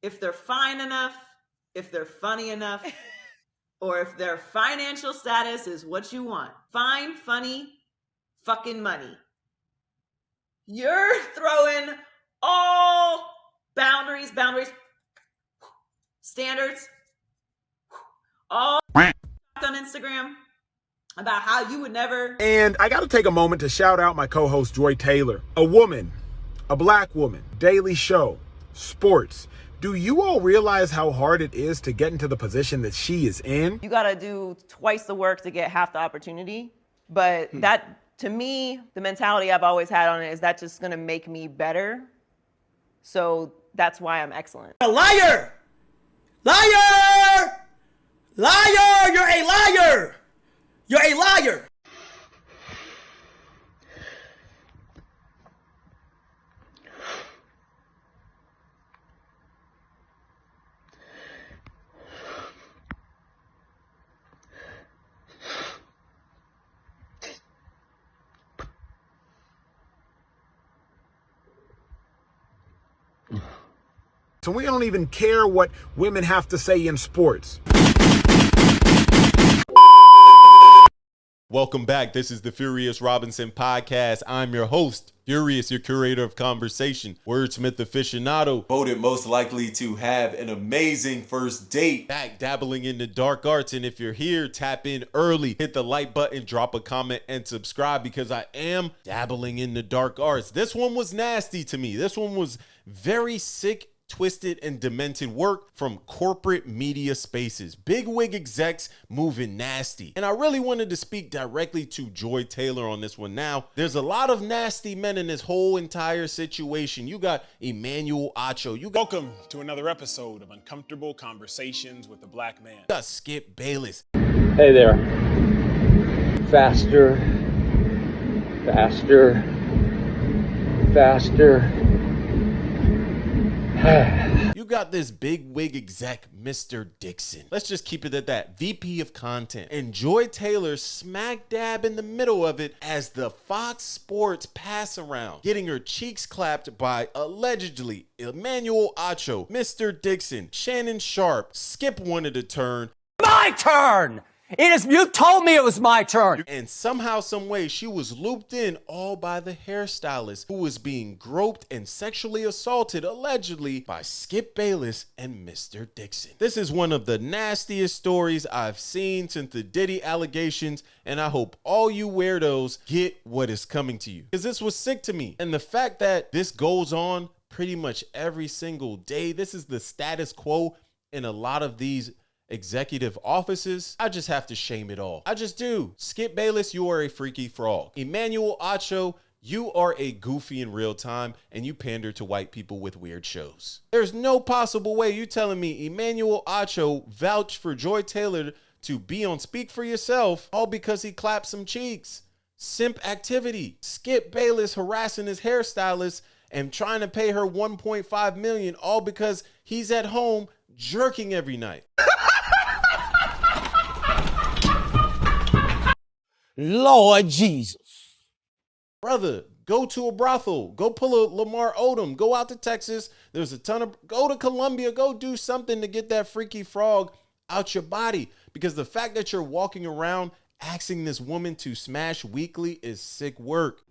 if they're fine enough, if they're funny enough, or if their financial status is what you want. Fine, funny, fucking money. You're throwing all boundaries, standards, all on Instagram about how you would never. And I got to take a moment to shout out my co-host Joy Taylor, a woman, a black woman, daily show, sports. Do you all realize how hard it is to get into the position that she is in? You gotta do twice the work to get half the opportunity. But that, to me, the mentality I've always had on it is that just gonna make me better. So that's why I'm excellent. A liar! Liar! Liar! You're a liar! You're a liar! So we don't even care what women have to say in sports. Welcome back. This is the FuriousRobinson podcast. I'm your host, Furious, your curator of conversation, wordsmith aficionado, voted most likely to have an amazing first date, back dabbling in the dark arts. And if you're here, tap in early, hit the like button, drop a comment, and subscribe because I am dabbling in the dark arts. This one was nasty to me. This one was very sick, twisted, and demented work from corporate media spaces. Big wig execs moving nasty. And I really wanted to speak directly to Joy Taylor on this one. Now, there's a lot of nasty men in this whole entire situation. You got Emmanuel Acho. Welcome to another episode of Uncomfortable Conversations with the Black Man. You got Skip Bayless. Hey there. Faster. Faster. Faster. You got this big wig exec, Mr. Dixon. Let's just keep it at that. VP of content. And Joy Taylor smack dab in the middle of it as the Fox Sports pass around, getting her cheeks clapped by allegedly Emmanuel Acho, Mr. Dixon, Shannon Sharp. Skip wanted to turn. My turn! You told me it was my turn. And somehow, some way, she was looped in all by the hairstylist who was being groped and sexually assaulted allegedly by Skip Bayless and Mr. Dixon. This is one of the nastiest stories I've seen since the Diddy allegations, and I hope all you weirdos get what is coming to you, because this was sick to me. And the fact that this goes on pretty much every single day, this is the status quo in a lot of these executive offices. I just have to shame it all. I just do. Skip Bayless, you are a freaky frog. Emmanuel Acho, you are a goofy in real time, and you pander to white people with weird shows. There's no possible way you telling me Emmanuel Acho vouched for Joy Taylor to be on Speak for Yourself all because he clapped some cheeks. Simp activity. Skip Bayless harassing his hairstylist and trying to pay her $1.5 million all because he's at home jerking every night. Lord Jesus. Brother, go to a brothel, go pull a Lamar Odom, go out to Texas. There's a ton of, go to Colombia, go do something to get that freaky frog out your body. Because the fact that you're walking around asking this woman to smash weekly is sick work.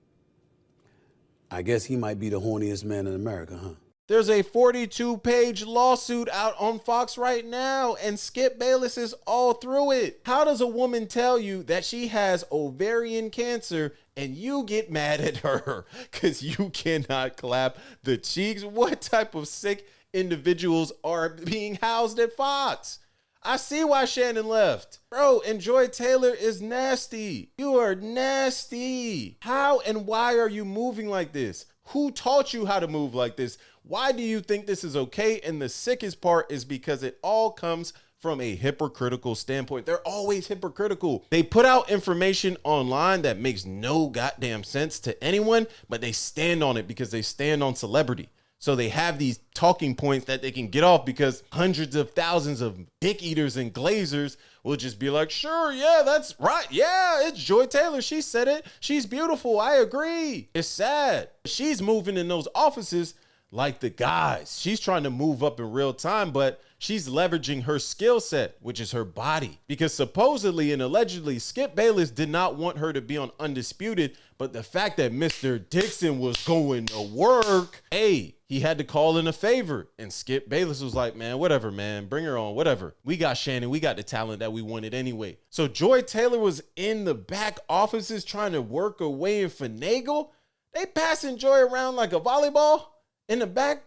I guess he might be the horniest man in America, huh? There's a 42-page lawsuit out on Fox right now, and Skip Bayless is all through it. How does a woman tell you that she has ovarian cancer and you get mad at her because you cannot clap the cheeks? What type of sick individuals are being housed at Fox? I see why Shannon left. Bro, and Joy Taylor is nasty. You are nasty. How and why are you moving like this? Who taught you how to move like this? Why do you think this is okay? And the sickest part is because it all comes from a hypocritical standpoint. They're always hypocritical. They put out information online that makes no goddamn sense to anyone, but they stand on it because they stand on celebrity. So they have these talking points that they can get off because hundreds of thousands of dick eaters and glazers will just be like, sure, yeah, that's right. Yeah, it's Joy Taylor. She said it. She's beautiful. I agree. It's sad. She's moving in those offices like the guys. She's trying to move up in real time, but she's leveraging her skill set, which is her body. Because supposedly and allegedly, Skip Bayless did not want her to be on Undisputed, but the fact that Mr. Dixon was going to work, hey, he had to call in a favor. And Skip Bayless was like, man, whatever, man, bring her on, whatever. We got Shannon, we got the talent that we wanted anyway. So Joy Taylor was in the back offices trying to work away and finagle. They passing Joy around like a volleyball in the back.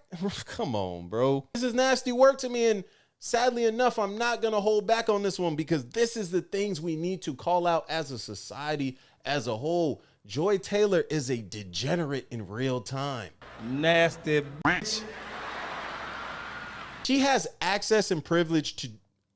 Come on, bro. This is nasty work to me. And sadly enough, I'm not going to hold back on this one because this is the things we need to call out as a society as a whole. Joy Taylor is a degenerate in real time. Nasty bitch. She has access and privilege to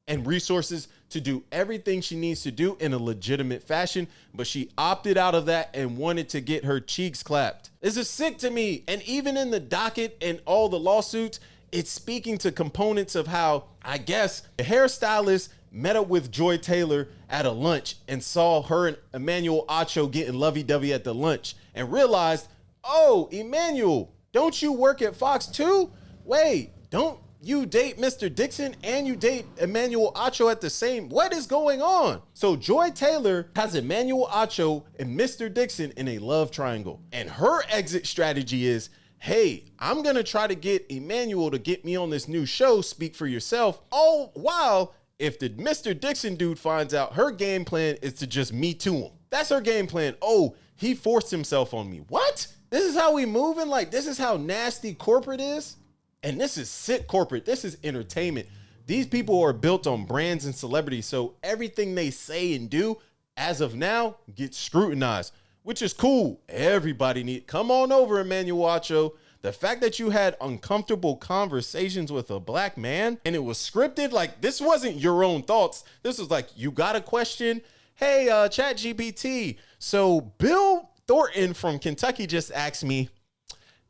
and resources to do everything she needs to do in a legitimate fashion, but she opted out of that and wanted to get her cheeks clapped. This is sick to me. And even in the docket and all the lawsuits, it's speaking to components of how, I guess, the hairstylist met up with Joy Taylor at a lunch and saw her and Emmanuel Acho getting lovey-dovey at the lunch and realized, oh, Emmanuel, don't you work at Fox too? Wait, don't you date Mr. Dixon and you date Emmanuel Acho at the same? What is going on? So Joy Taylor has Emmanuel Acho and Mr. Dixon in a love triangle. And her exit strategy is, hey, I'm going to try to get Emmanuel to get me on this new show, Speak for Yourself, all while if the Mr. Dixon dude finds out, her game plan is to just me to him. That's her game plan. Oh, he forced himself on me. What? This is how we moving? Like, this is how nasty corporate is? And this is sick corporate. This is entertainment. These people are built on brands and celebrities. So everything they say and do as of now gets scrutinized, which is cool. Everybody need, come on over, Emmanuel Acho. The fact that you had uncomfortable conversations with a black man and it was scripted, like this wasn't your own thoughts. This was like, you got a question? Hey, ChatGPT. So Bill Thornton from Kentucky just asked me,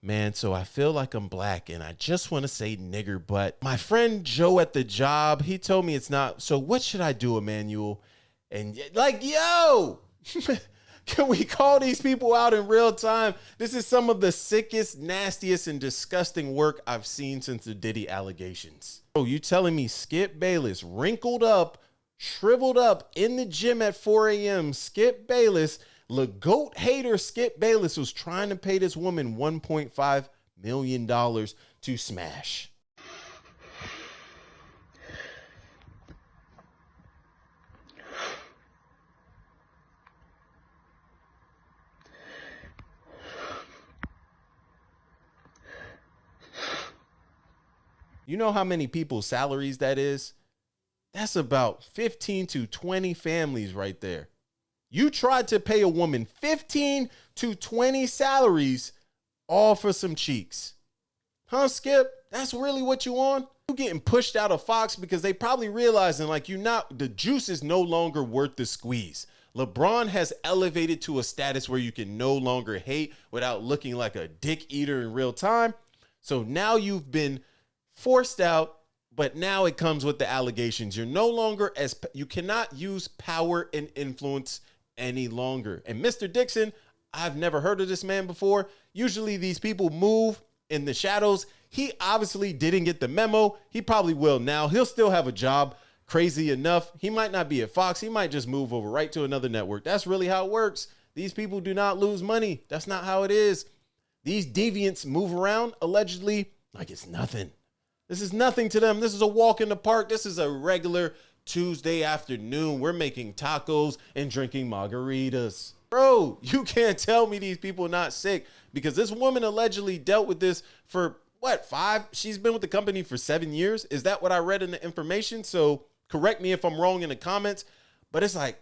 man, so I feel like I'm black and I just want to say nigger, but my friend Joe at the job, he told me it's not. So what should I do, Emmanuel? And like, yo, can we call these people out in real time? This is some of the sickest, nastiest, and disgusting work I've seen since the Diddy allegations. Bro, you telling me Skip Bayless, wrinkled up, shriveled up in the gym at 4 a.m., Skip Bayless, LeGoat hater Skip Bayless was trying to pay this woman $1.5 million to smash. You know how many people's salaries that is? That's about 15 to 20 families right there. You tried to pay a woman 15 to 20 salaries all for some cheeks. Huh, Skip? That's really what you want? You getting pushed out of Fox because they probably realizing like the juice is no longer worth the squeeze. LeBron has elevated to a status where you can no longer hate without looking like a dick eater in real time. So now you've been forced out, but now it comes with the allegations. You're no longer you cannot use power and influence any longer. And Mr. Dixon, I've never heard of this man before. Usually these people move in the shadows. He obviously didn't get the memo. He probably will now. He'll still have a job. Crazy enough, he might not be at Fox. He might just move over right to another network. That's really how it works. These people do not lose money. That's not how it is. These deviants move around allegedly like it's nothing. This is nothing to them. This is a walk in the park. This is a regular Tuesday afternoon. We're making tacos and drinking margaritas. Bro, you can't tell me these people are not sick because this woman allegedly dealt with this for what, 5? She's been with the company for 7 years. Is that what I read in the information? So correct me if I'm wrong in the comments, but it's like,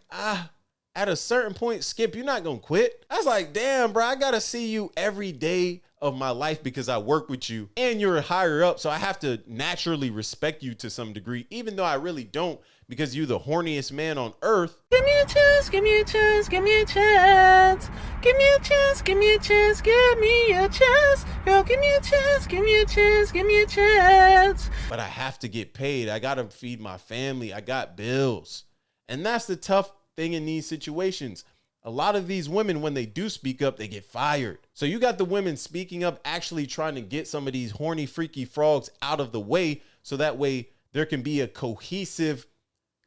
at a certain point, Skip, you're not going to quit. I was like, damn, bro, I got to see you every day of my life because I work with you and you're higher up. So I have to naturally respect you to some degree, even though I really don't, because you're the horniest man on earth. Give me a chance, give me a chance, give me a chance. Give me a chance, give me a chance, give me a chance. Girl, give me a chance, give me a chance, give me a chance. But I have to get paid. I got to feed my family. I got bills. And that's the tough thing in these situations. A lot of these women, when they do speak up, they get fired. So you got the women speaking up, actually trying to get some of these horny, freaky frogs out of the way, so that way there can be a cohesive,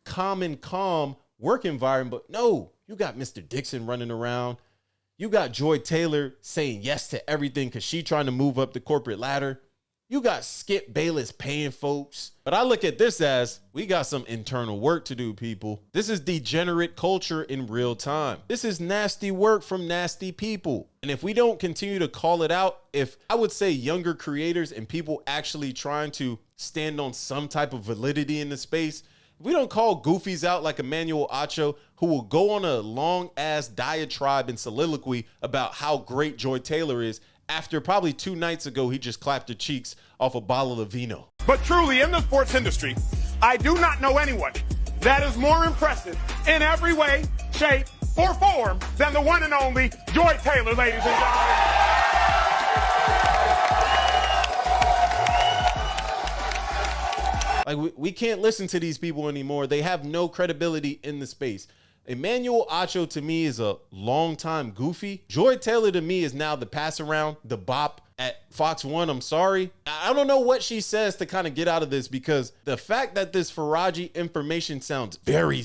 calm work environment. But no, you got Mr. Dixon running around. You got Joy Taylor saying yes to everything because she trying to move up the corporate ladder. You got Skip Bayless paying folks. But I look at this as, we got some internal work to do, people. This is degenerate culture in real time. This is nasty work from nasty people. And if we don't continue to call it out, if I would say younger creators and people actually trying to stand on some type of validity in the space, if we don't call goofies out like Emmanuel Acho, who will go on a long ass diatribe and soliloquy about how great Joy Taylor is, after probably 2 nights ago, he just clapped her cheeks off a bottle of vino. But truly, in the sports industry, I do not know anyone that is more impressive in every way, shape, or form than the one and only Joy Taylor, ladies and gentlemen. Like, we can't listen to these people anymore. They have no credibility in the space. Emmanuel Acho to me is a longtime goofy. Joy Taylor to me is now the pass around, the bop at Fox 1. I'm sorry. I don't know what she says to kind of get out of this, because the fact that this Faraji information sounds very,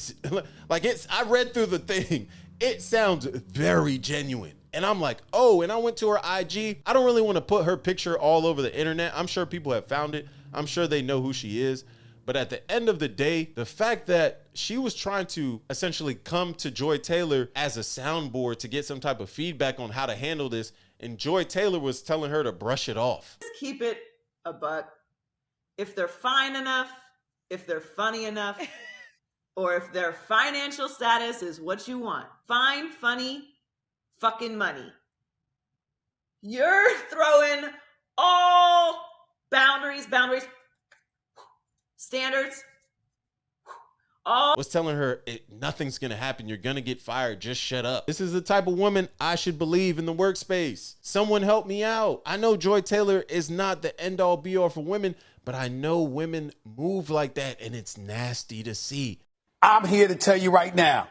like I read through the thing. It sounds very genuine. And I'm like, oh, and I went to her IG. I don't really want to put her picture all over the internet. I'm sure people have found it. I'm sure they know who she is. But at the end of the day, the fact that she was trying to essentially come to Joy Taylor as a soundboard to get some type of feedback on how to handle this, and Joy Taylor was telling her to brush it off. Just keep it a buck. If they're fine enough, if they're funny enough, or if their financial status is what you want, fine, funny, fucking money. You're throwing all boundaries, standards, all. Was telling her nothing's gonna happen. You're gonna get fired. Just shut up. This is the type of woman I should believe in the workspace. Someone help me out. I know Joy Taylor is not the end all be all for women, but I know women move like that, and it's nasty to see. I'm here to tell you right now,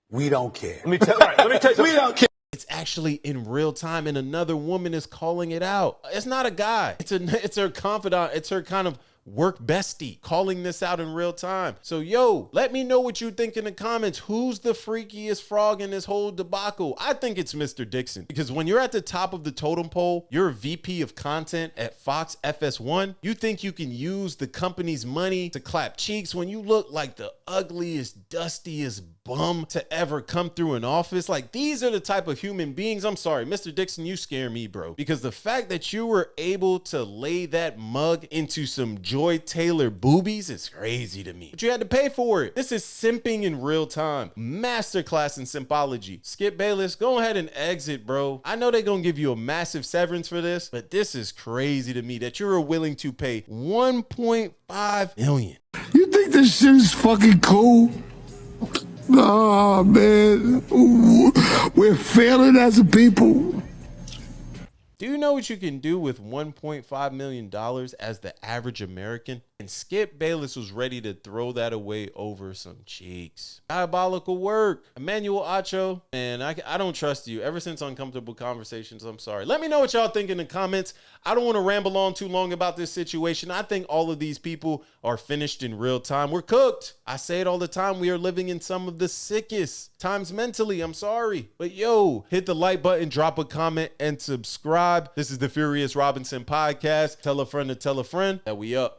we don't care. Let me tell you something. We don't care. It's actually in real time, and another woman is calling it out. It's not a guy. It's her confidant. It's her kind of work bestie calling this out in real time. So yo, let me know what you think in the comments. Who's the freakiest frog in this whole debacle? I think it's Mr. Dixon, because when you're at the top of the totem pole, you're a VP of content at Fox FS1. You think you can use the company's money to clap cheeks when you look like the ugliest, dustiest bum to ever come through an office? Like, these are the type of human beings. I'm sorry, Mr. Dixon, you scare me, bro, because the fact that you were able to lay that mug into some Joy Taylor boobies is crazy to me. But you had to pay for it. This is simping in real time. Masterclass in simpology. Skip Bayless, go ahead and exit, bro. I know they're gonna give you a massive severance for this, but this is crazy to me that you're willing to pay $1.5 million. You think this shit is fucking cool? Nah, man. We're failing as a people. Do you know what you can do with $1.5 million as the average American? And Skip Bayless was ready to throw that away over some cheeks. Diabolical work. Emmanuel Acho, man, I don't trust you. Ever since Uncomfortable Conversations, I'm sorry. Let me know what y'all think in the comments. I don't want to ramble on too long about this situation. I think all of these people are finished in real time. We're cooked. I say it all the time. We are living in some of the sickest times mentally. I'm sorry. But yo, hit the like button, drop a comment, and subscribe. This is the Furious Robinson podcast. Tell a friend to tell a friend that we up.